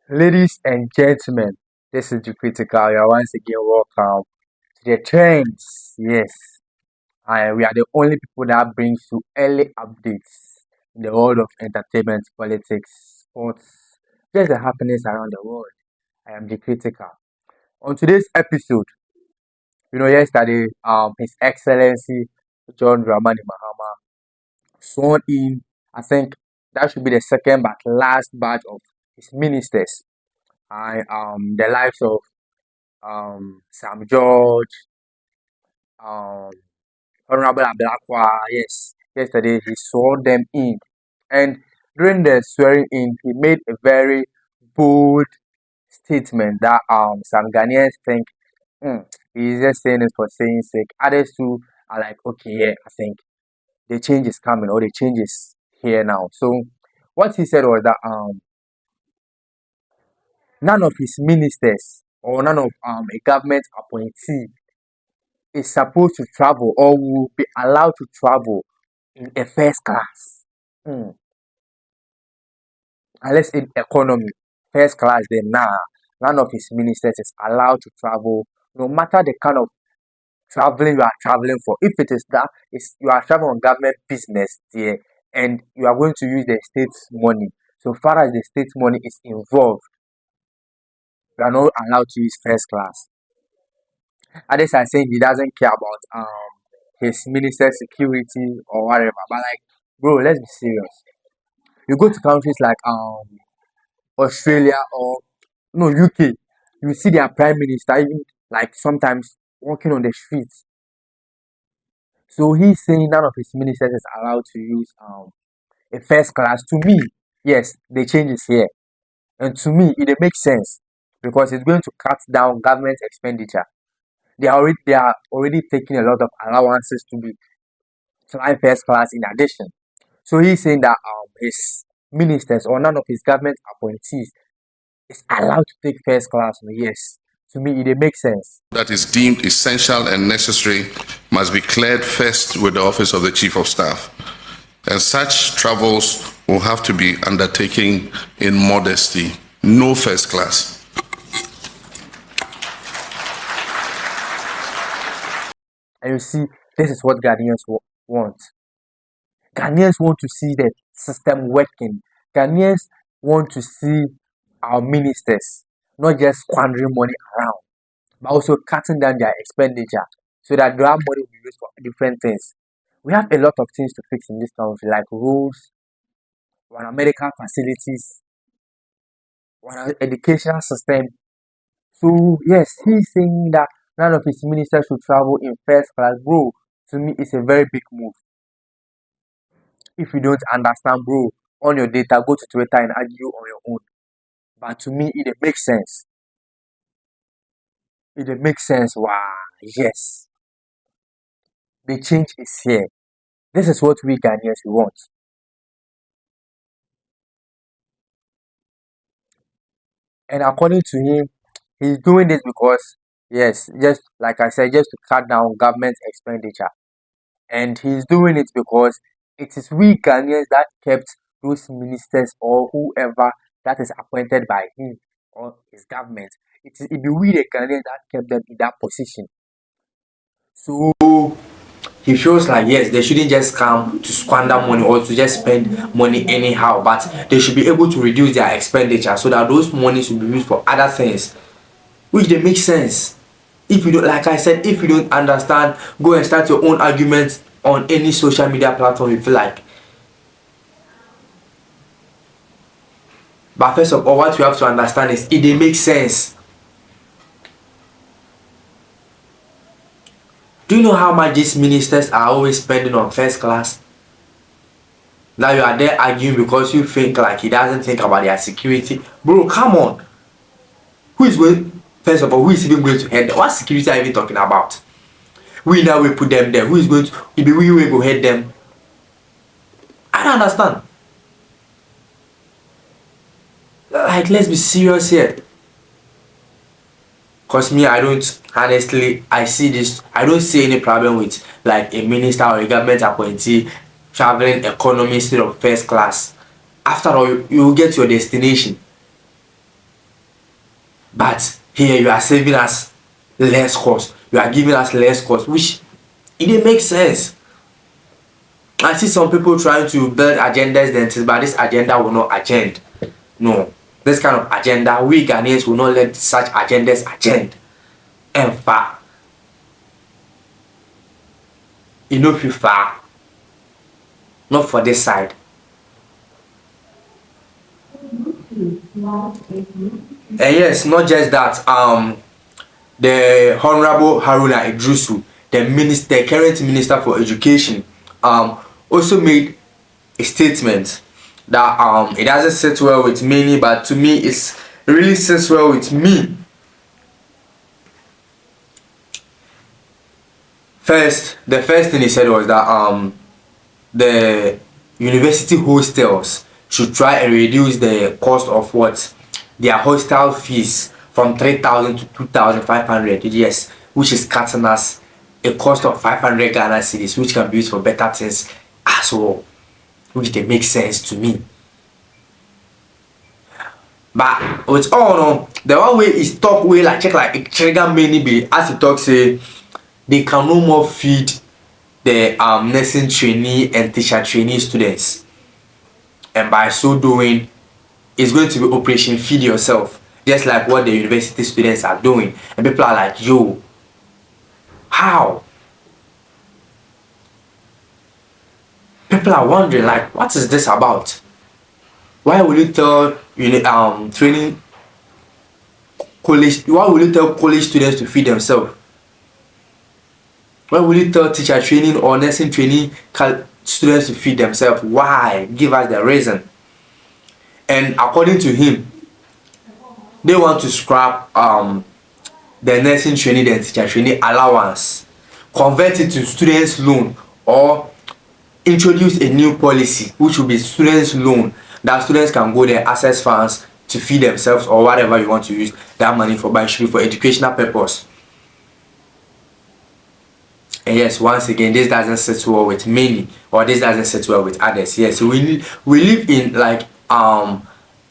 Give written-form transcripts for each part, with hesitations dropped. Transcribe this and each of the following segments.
Ladies and gentlemen, this is the critical. You are once again welcome to the trends. Yes, we are the only people that brings you early updates in the world of entertainment, politics, sports, just the happenings around the world. I am the critical. On today's episode, yesterday, His Excellency John Dramani Mahama sworn in. I think that should be the second but last batch of his ministers. The likes of Sam George, um, Honorable Ablakwa. Yes, yesterday he swore them in, and during the swearing in, he made a very bold statement that some Ghanaians think he's just saying it for saying sake. Others too are like, okay, yeah, I think the change is coming or the change is here now. So what he said was that none of his ministers or none of a government appointee is supposed to travel or will be allowed to travel in a first class. Unless in economy, first class, then none of his ministers is allowed to travel, no matter the kind of traveling you are traveling for. If it is that is you are traveling on government business there and you are going to use the state's money. So far as the state's money is involved, you are not allowed to use first class. Others are saying he doesn't care about his minister's security or whatever. But like, bro, let's be serious. You go to countries like Australia or no UK, you see their prime minister even like sometimes walking on the streets. So he's saying none of his ministers is allowed to use a first class. To me, yes, the change is here, and to me, it makes sense because it's going to cut down government expenditure. They are already taking a lot of allowances to be flying first class in addition. So he's saying that his ministers or none of his government appointees is allowed to take first class. Yes, to me it makes sense. That is deemed essential and necessary must be cleared first with the office of the Chief of Staff. And such travels will have to be undertaken in modesty, no first class. And you see, this is what Ghanaians want. Ghanaians want to see the system working. Ghanaians want to see our ministers not just squandering money around, but also cutting down their expenditure so that their money will be used for different things. We have a lot of things to fix in this country, like roads, one medical facilities, one educational system. So yes, he's saying that none of his ministers should travel in first class, bro. To me, it's a very big move. If you don't understand, bro, on your data, go to Twitter and argue on your own. But to me, it makes sense. It makes sense. Wow, yes, the change is here. This is what we Ghanaians we want. And according to him, he's doing this because, yes, just like I said, just to cut down government expenditure. And he's doing it because it is we Ghanaians that kept those ministers or whoever that is appointed by him or his government. It be we the Ghanaians that kept them in that position. So he feels like yes, they shouldn't just come to squander money or to just spend money anyhow, but they should be able to reduce their expenditure so that those monies will be used for other things, which they make sense. If you don't, like I said, if you don't understand, go and start your own arguments on any social media platform you feel like. But first of all, what you have to understand is it makes sense. Do you know how much these ministers are always spending on first class? Now you are there arguing because you think like he doesn't think about their security. Bro, come on. Who is going, first of all, who is even going to head them? What security are you even talking about? We now will put them there. Who is going to, if we will go head them? I don't understand. Like, let's be serious here. Because me, I don't, honestly, I see this, I don't see any problem with like a minister or a government appointee traveling economy instead of first class. After all, you will get your destination. But here you are saving us less cost. You are giving us less cost, which it didn't make sense. I see some people trying to build agendas, but this agenda will not agenda. No, this kind of agenda, we Ghanaians will not let such agendas agenda. In fact, you know, far, not for this side. And yes, not just that. The Honorable Haruna Iddrisu, the current Minister for Education, also made a statement that it doesn't sit well with many, but to me it really sits well with me. The first thing he said was that the university hostels should try and reduce the cost of what their hostel fees from 3,000 to 2,500. Yes, which is cutting us a cost of 500 Ghana cedis, which can be used for better things as well, which they make sense to me. But with all no, the one way is top way like check like trigger many be as he talk say they can no more feed the nursing trainee and teacher trainee students, and by so doing it's going to be operation feed yourself, just like what the university students are doing. And people are like, yo, how? People are wondering like, what is this about? Why will you tell training college, why will you tell college students to feed themselves? Why will you tell teacher training or nursing training students to feed themselves? Why? Give us the reason. And according to him, they want to scrap the nursing training and teacher training allowance, convert it to students loan, or introduce a new policy which will be students loan, that students can go there, access funds to feed themselves or whatever you want to use that money for, but it should be for educational purpose. And yes, once again, this doesn't sit well with many, or this doesn't sit well with others. Yes, we live in like a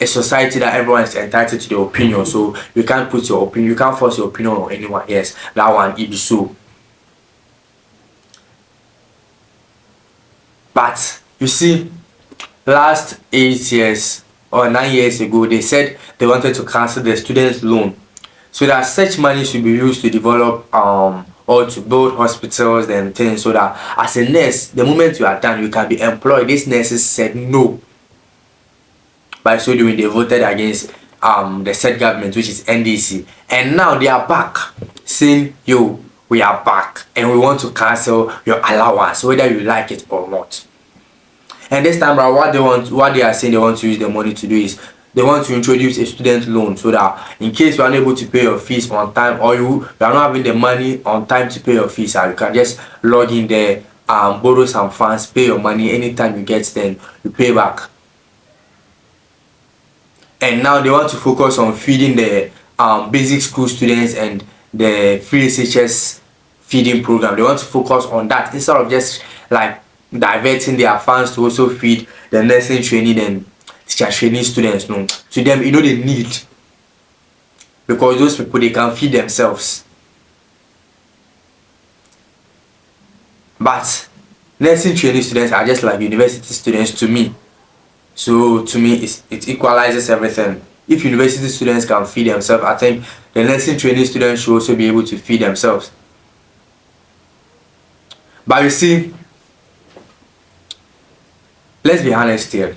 society that everyone is entitled to their opinion, so you can't put your opinion, you can't force your opinion on anyone. Yes, that one it be so. But you see, last 8 years or 9 years ago, they said they wanted to cancel the students loan so that such money should be used to develop or to build hospitals and things, so that as a nurse, the moment you are done, you can be employed. These nurses said no. By so doing, they voted against the said government, which is NDC, and now they are back saying, yo, we are back and we want to cancel your allowance whether you like it or not. And this time around, what they are saying they want to use the money to do is they want to introduce a student loan, so that in case you are unable to pay your fees on time, or you are not having the money on time to pay your fees, you can just log in there, borrow some funds, pay your money anytime you get, then you pay back. And now they want to focus on feeding the basic school students and the free SHS feeding program. They want to focus on that instead of just like diverting their funds to also feed the nursing training and teacher training students. No, to them, they need, because those people, they can feed themselves. But nursing training students are just like university students to me. So to me, it equalizes everything. If university students can feed themselves, I think the nursing training students should also be able to feed themselves. But you see, let's be honest here.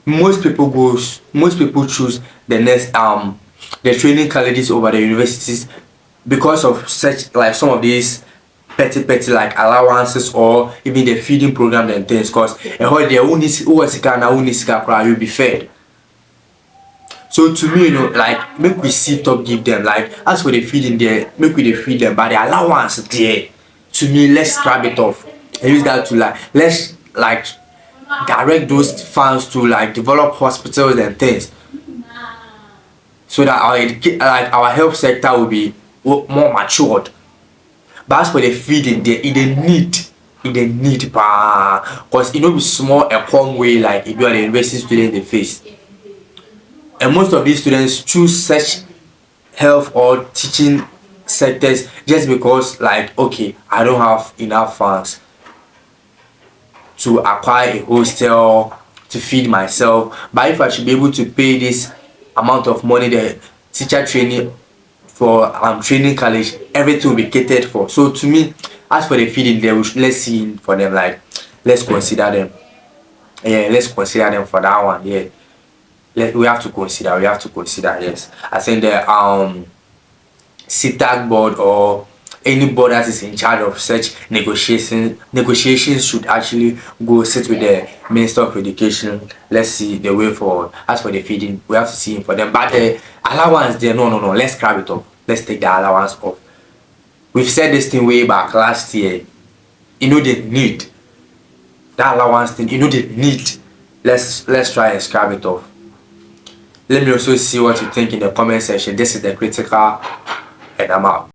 Most people choose the training colleges over the universities because of such like some of these petty like allowances or even the feeding program and things, because you'll be fed. So to me, like, make we sit up, give them, like, as for the feeding there, make we feed them, but the allowance there, to me, let's scrap it off and use that to like, let's like direct those funds to like develop hospitals and things, so that our health sector will be more matured. But as for the feeding, they need because be small a common way like if you are the university student they face. And most of these students choose such health or teaching sectors just because, like, okay, I don't have enough funds to acquire a hostel to feed myself, but if I should be able to pay this amount of money, the teacher training for training college, everything will be catered for. So to me, as for the feeding, let's see for them, like, let's consider them. Yeah, let's consider them for that one. Yeah, we have to consider. Yes, I think the CTAC board or any board that is in charge of such negotiations should actually go sit with the Minister of Education. Let's see the way forward. As for the feeding, we have to see for them. But the allowance there, no, let's scrap it off. Let's take the allowance off. We've said this thing way back last year. You know the need. That allowance thing, you know the need. Let's try and scrap it off. Let me also see what you think in the comment section. This is the critical, and I'm out.